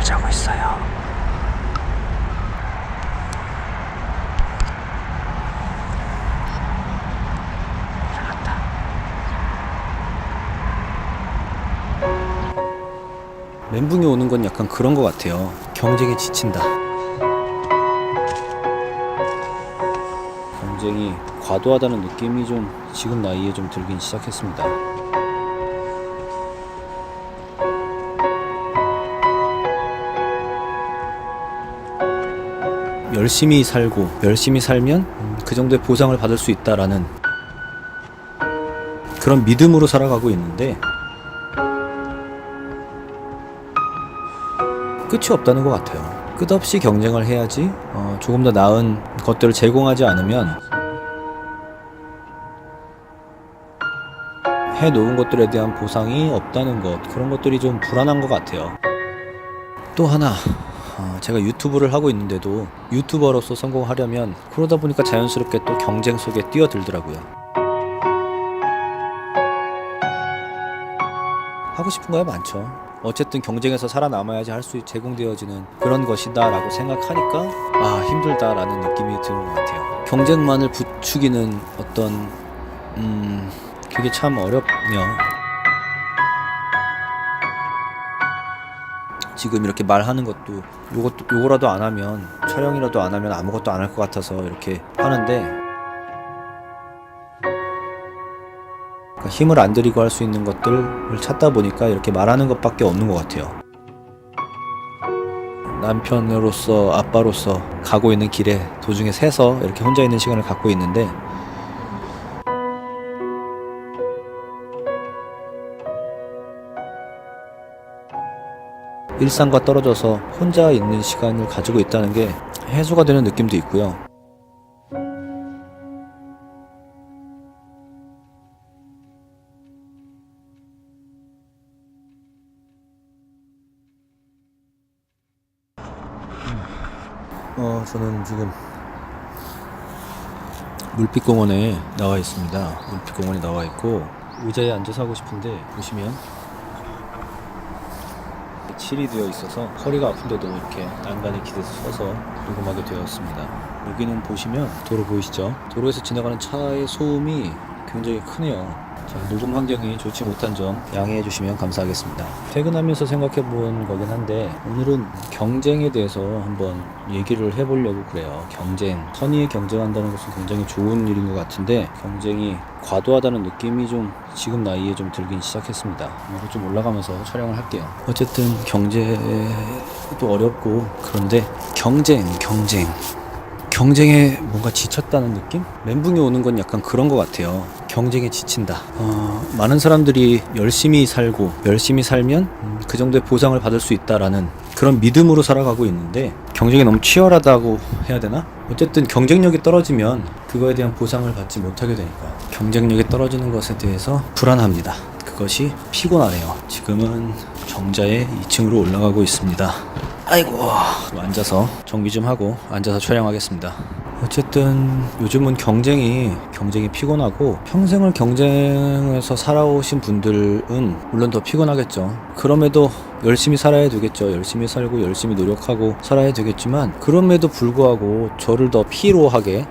잠을 자고 있어요. 일어났다. 멘붕이 오는 건 약간 그런 것 같아요. 경쟁에 지친다. 경쟁이 과도하다는 느낌이 좀 지금 나이에 좀 들긴 시작했습니다. 열심히 살고 열심히 살면 그 정도의 보상을 받을 수 있다라는 그런 믿음으로 살아가고 있는데 끝이 없다는 것 같아요. 끝없이 경쟁을 해야지 조금 더 나은 것들을 제공하지 않으면 해놓은 것들에 대한 보상이 없다는 것, 그런 것들이 좀 불안한 것 같아요. 또 하나, 제가 유튜브를 하고 있는데도 유튜버로서 성공하려면 그러다 보니까 자연스럽게 또 경쟁 속에 뛰어들더라고요. 하고 싶은 거야 많죠. 어쨌든 경쟁에서 살아남아야지 할 수 제공되어지는 그런 것이다 라고 생각하니까 힘들다라는 느낌이 드는 것 같아요. 경쟁만을 부추기는 어떤 그게 참 어렵네요. 지금 이렇게 말하는 것도 요거라도 안 하면, 촬영이라도 안 하면 아무것도 안 할 것 같아서 이렇게 하는데, 그러니까 힘을 안 들이고 할 수 있는 것들을 찾다 보니까 이렇게 말하는 것밖에 없는 것 같아요. 남편으로서, 아빠로서 가고 있는 길에 도중에 새서 이렇게 혼자 있는 시간을 갖고 있는데, 일상과 떨어져서 혼자 있는 시간을 가지고 있다는 게 해소가 되는 느낌도 있고요. 저는 지금 물빛공원에 나와 있습니다. 물빛공원에 나와 있고 의자에 앉아서 하고 싶은데 보시면 칠이 되어 있어서 허리가 아픈데도 이렇게 난간에 기대서 서서 녹음하게 되었습니다. 여기는 보시면 도로 보이시죠? 도로에서 지나가는 차의 소음이 굉장히 크네요. 자, 녹음 환경이 좋지 못한 점 양해해 주시면 감사하겠습니다. 퇴근하면서 생각해 본 거긴 한데 오늘은 경쟁에 대해서 한번 얘기를 해보려고 그래요. 경쟁, 선의에 경쟁한다는 것은 굉장히 좋은 일인 것 같은데 경쟁이 과도하다는 느낌이 좀 지금 나이에 좀 들긴 시작했습니다. 이거 좀 올라가면서 촬영을 할게요. 어쨌든 경제도 어렵고 그런데 경쟁에 뭔가 지쳤다는 느낌? 멘붕이 오는 건 약간 그런 것 같아요. 경쟁에 지친다. 많은 사람들이 열심히 살고 열심히 살면 그 정도의 보상을 받을 수 있다라는 그런 믿음으로 살아가고 있는데 경쟁이 너무 치열하다고 해야 되나? 어쨌든 경쟁력이 떨어지면 그거에 대한 보상을 받지 못하게 되니까 경쟁력이 떨어지는 것에 대해서 불안합니다. 그것이 피곤하네요. 지금은 정자의 2층으로 올라가고 있습니다. 아이고, 앉아서 정비 좀 하고 앉아서 촬영하겠습니다. 어쨌든 요즘은 경쟁이 피곤하고 평생을 경쟁에서 살아오신 분들은 물론 더 피곤하겠죠. 그럼에도 열심히 살아야 되겠죠. 열심히 살고 열심히 노력하고 살아야 되겠지만 그럼에도 불구하고 저를 더 피로하게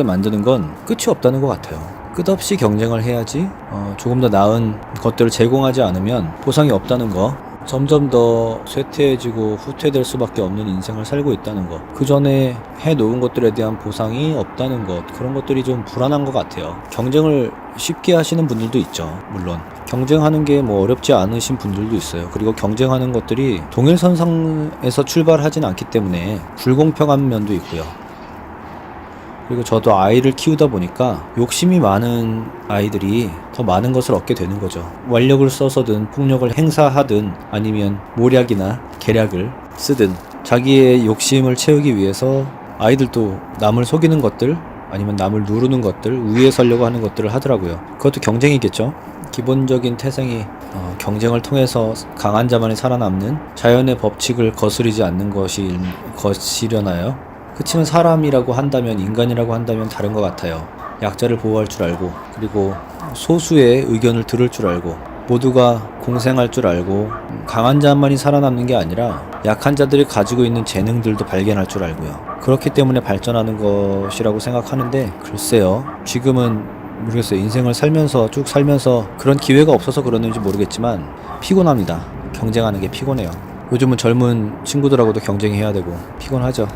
만드는 건 끝이 없다는 것 같아요. 끝없이 경쟁을 해야지 조금 더 나은 것들을 제공하지 않으면 보상이 없다는 거, 점점 더 쇠퇴해지고 후퇴될 수밖에 없는 인생을 살고 있다는 것, 그 전에 해놓은 것들에 대한 보상이 없다는 것, 그런 것들이 좀 불안한 것 같아요. 경쟁을 쉽게 하시는 분들도 있죠. 물론 경쟁하는 게 뭐 어렵지 않으신 분들도 있어요. 그리고 경쟁하는 것들이 동일선상에서 출발하진 않기 때문에 불공평한 면도 있고요. 그리고 저도 아이를 키우다 보니까 욕심이 많은 아이들이 더 많은 것을 얻게 되는 거죠. 완력을 써서든 폭력을 행사하든 아니면 모략이나 계략을 쓰든 자기의 욕심을 채우기 위해서 아이들도 남을 속이는 것들 아니면 남을 누르는 것들, 위에 서려고 하는 것들을 하더라고요. 그것도 경쟁이겠죠. 기본적인 태생이 경쟁을 통해서 강한 자만이 살아남는 자연의 법칙을 거스르지 않는 것이려나요? 그치만 사람이라고 한다면, 인간이라고 한다면 다른 것 같아요. 약자를 보호할 줄 알고, 그리고 소수의 의견을 들을 줄 알고, 모두가 공생할 줄 알고, 강한 자만이 살아남는 게 아니라 약한 자들이 가지고 있는 재능들도 발견할 줄 알고요. 그렇기 때문에 발전하는 것이라고 생각하는데 글쎄요. 지금은 모르겠어요. 인생을 살면서 쭉 살면서 그런 기회가 없어서 그러는지 모르겠지만 피곤합니다. 경쟁하는 게 피곤해요. 요즘은 젊은 친구들하고도 경쟁해야 되고 피곤하죠.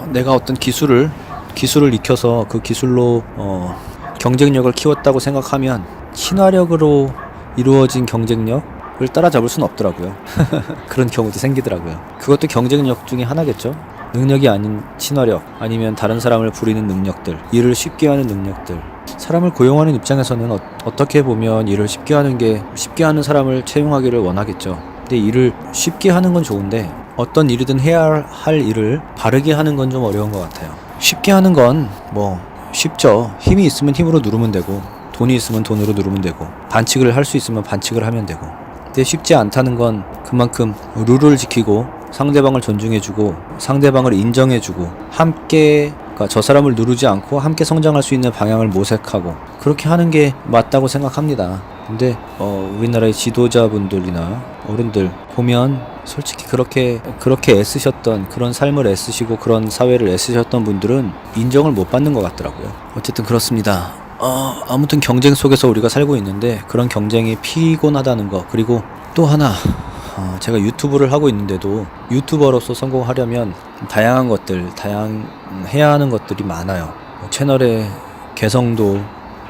내가 어떤 기술을 익혀서 그 기술로 경쟁력을 키웠다고 생각하면 친화력으로 이루어진 경쟁력을 따라잡을 수는 없더라고요. 그런 경우도 생기더라고요. 그것도 경쟁력 중에 하나겠죠. 능력이 아닌 친화력, 아니면 다른 사람을 부리는 능력들, 일을 쉽게 하는 능력들. 사람을 고용하는 입장에서는 어떻게 보면 일을 쉽게 하는 사람을 채용하기를 원하겠죠. 근데 일을 쉽게 하는 건 좋은데 어떤 일이든 해야 할 일을 바르게 하는 건 좀 어려운 것 같아요. 쉽게 하는 건 뭐 쉽죠. 힘이 있으면 힘으로 누르면 되고, 돈이 있으면 돈으로 누르면 되고, 반칙을 할 수 있으면 반칙을 하면 되고. 근데 쉽지 않다는 건 그만큼 룰을 지키고 상대방을 존중해주고 상대방을 인정해주고 함께, 그러니까 저 사람을 누르지 않고 함께 성장할 수 있는 방향을 모색하고 그렇게 하는 게 맞다고 생각합니다. 근데 우리나라의 지도자분들이나 어른들 보면 솔직히 그렇게 애쓰셨던, 그런 삶을 애쓰시고 그런 사회를 애쓰셨던 분들은 인정을 못 받는 것 같더라고요. 어쨌든 그렇습니다. 아무튼 경쟁 속에서 우리가 살고 있는데 그런 경쟁이 피곤하다는 거. 그리고 또 하나, 제가 유튜브를 하고 있는데도 유튜버로서 성공하려면 다양한 것들, 해야 하는 것들이 많아요. 채널의 개성도,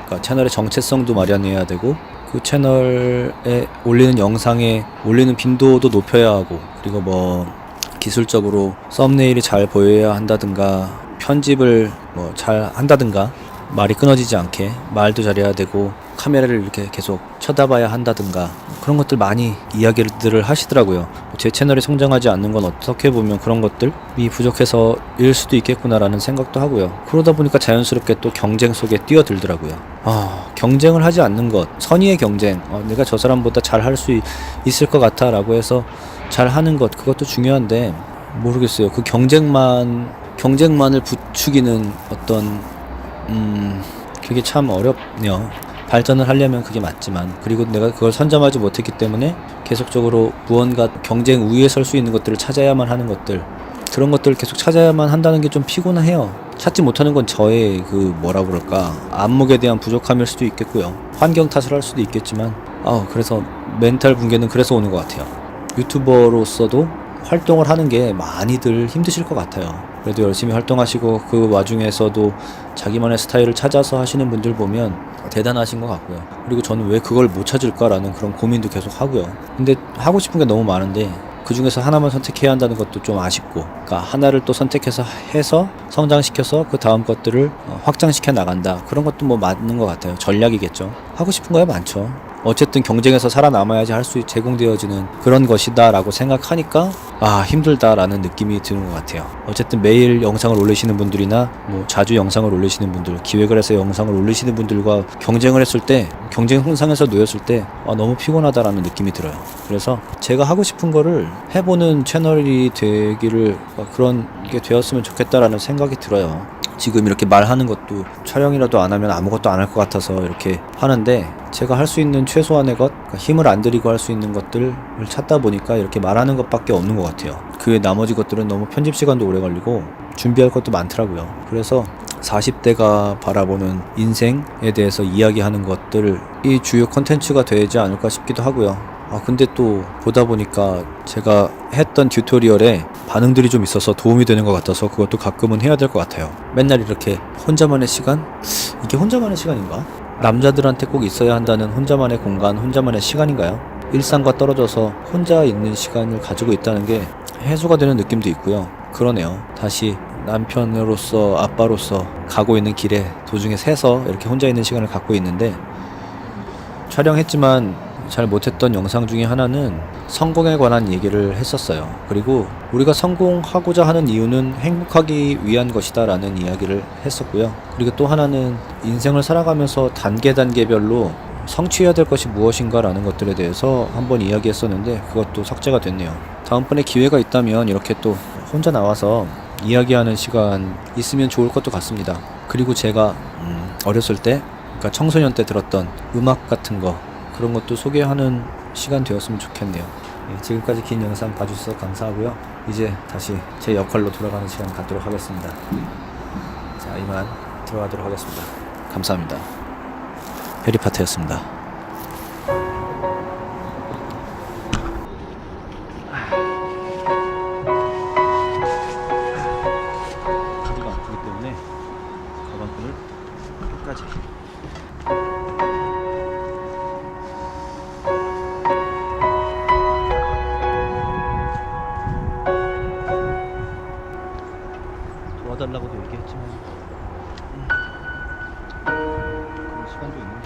그러니까 채널의 정체성도 마련해야 되고, 그 채널에 올리는 영상에 올리는 빈도도 높여야 하고, 그리고 뭐 기술적으로 썸네일이 잘 보여야 한다든가, 편집을 뭐 잘 한다든가, 말이 끊어지지 않게 말도 잘해야 되고, 카메라를 이렇게 계속 쳐다봐야 한다든가, 그런 것들 많이 이야기들을 하시더라고요. 제 채널이 성장하지 않는 건 어떻게 보면 그런 것들이 부족해서일 수도 있겠구나라는 생각도 하고요. 그러다 보니까 자연스럽게 또 경쟁 속에 뛰어들더라고요. 경쟁을 하지 않는 것, 선의의 경쟁, 내가 저 사람보다 잘 할 수 있을 것 같아 라고 해서 잘 하는 것, 그것도 중요한데 모르겠어요. 그 경쟁만을 부추기는 어떤 그게 참 어렵네요. 발전을 하려면 그게 맞지만, 그리고 내가 그걸 선점하지 못했기 때문에 계속적으로 무언가 경쟁 우위에 설 수 있는 것들을 찾아야만 하는 것들, 그런 것들을 계속 찾아야만 한다는 게 좀 피곤해요. 찾지 못하는 건 저의 안목에 대한 부족함일 수도 있겠고요. 환경 탓을 할 수도 있겠지만, 그래서 멘탈 붕괴는 그래서 오는 것 같아요. 유튜버로서도 활동을 하는 게 많이들 힘드실 것 같아요. 그래도 열심히 활동하시고 그 와중에서도 자기만의 스타일을 찾아서 하시는 분들 보면 대단하신 것 같고요. 그리고 저는 왜 그걸 못 찾을까라는 그런 고민도 계속 하고요. 근데 하고 싶은 게 너무 많은데 그 중에서 하나만 선택해야 한다는 것도 좀 아쉽고, 그러니까 하나를 또 선택해서 해서 성장시켜서 그 다음 것들을 확장시켜 나간다, 그런 것도 뭐 맞는 것 같아요. 전략이겠죠. 하고 싶은 거야 많죠. 어쨌든 경쟁에서 살아남아야지 할 수 제공되어지는 그런 것이다 라고 생각하니까 힘들다라는 느낌이 드는 것 같아요. 어쨌든 매일 영상을 올리시는 분들이나 뭐 자주 영상을 올리시는 분들, 기획을 해서 영상을 올리시는 분들과 경쟁을 했을 때, 경쟁 현상에서 놓였을 때 너무 피곤하다라는 느낌이 들어요. 그래서 제가 하고 싶은 거를 해보는 채널이 되기를, 그런 게 되었으면 좋겠다라는 생각이 들어요. 지금 이렇게 말하는 것도 촬영이라도 안 하면 아무것도 안 할 것 같아서 이렇게 하는데, 제가 할 수 있는 최소한의 것, 그러니까 힘을 안 들이고 할 수 있는 것들을 찾다 보니까 이렇게 말하는 것밖에 없는 것 같아요. 그 외 나머지 것들은 너무 편집 시간도 오래 걸리고 준비할 것도 많더라고요. 그래서 40대가 바라보는 인생에 대해서 이야기하는 것들이 주요 콘텐츠가 되지 않을까 싶기도 하고요. 근데 또 보다 보니까 제가 했던 튜토리얼에 반응들이 좀 있어서 도움이 되는 것 같아서 그것도 가끔은 해야 될 것 같아요. 맨날 이렇게 혼자만의 시간? 이게 혼자만의 시간인가? 남자들한테 꼭 있어야 한다는 혼자만의 공간, 혼자만의 시간인가요? 일상과 떨어져서 혼자 있는 시간을 가지고 있다는 게 해소가 되는 느낌도 있고요. 그러네요. 다시 남편으로서, 아빠로서 가고 있는 길에 도중에 새서 이렇게 혼자 있는 시간을 갖고 있는데, 촬영했지만 잘 못했던 영상 중에 하나는 성공에 관한 얘기를 했었어요. 그리고 우리가 성공하고자 하는 이유는 행복하기 위한 것이다 라는 이야기를 했었고요. 그리고 또 하나는 인생을 살아가면서 단계별로 성취해야 될 것이 무엇인가 라는 것들에 대해서 한번 이야기했었는데, 그것도 삭제가 됐네요. 다음번에 기회가 있다면 이렇게 또 혼자 나와서 이야기하는 시간 있으면 좋을 것도 같습니다. 그리고 제가 어렸을 때, 그러니까 청소년 때 들었던 음악 같은 거, 그런 것도 소개하는 시간 되었으면 좋겠네요. 예, 지금까지 긴 영상 봐주셔서 감사하고요. 이제 다시 제 역할로 돌아가는 시간 갖도록 하겠습니다. 자, 이만 들어가도록 하겠습니다. 감사합니다. 해리파트였습니다. 다리가 아프기 때문에 가방끈을 끝까지 도와달라고도 얘기했지만 그럴 시간도 있는데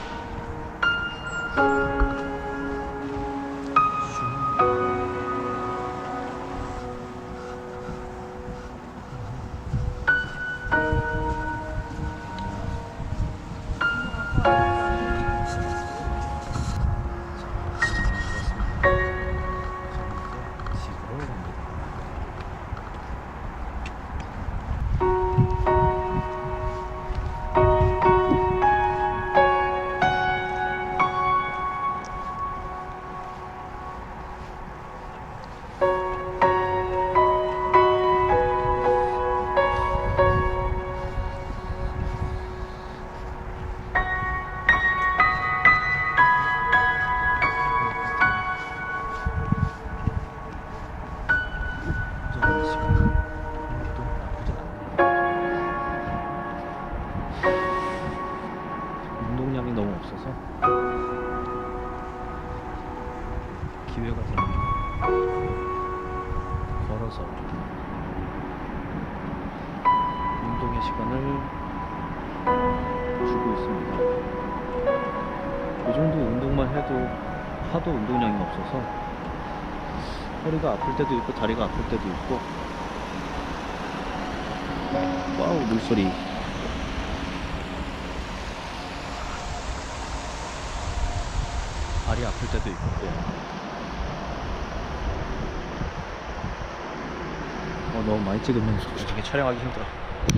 집으로 갑니다. 운동량이 너무 없어서 기회가 되면 걸어서 운동의 시간을 주고 있습니다. 이 정도 운동만 해도 하도 운동량이 없어서 허리가 아플 때도 있고 다리가 아플 때도 있고. 와우, 물소리. 발이 아플 때도 있고. 너무 많이 찍으면 솔직히 촬영하기 힘들어.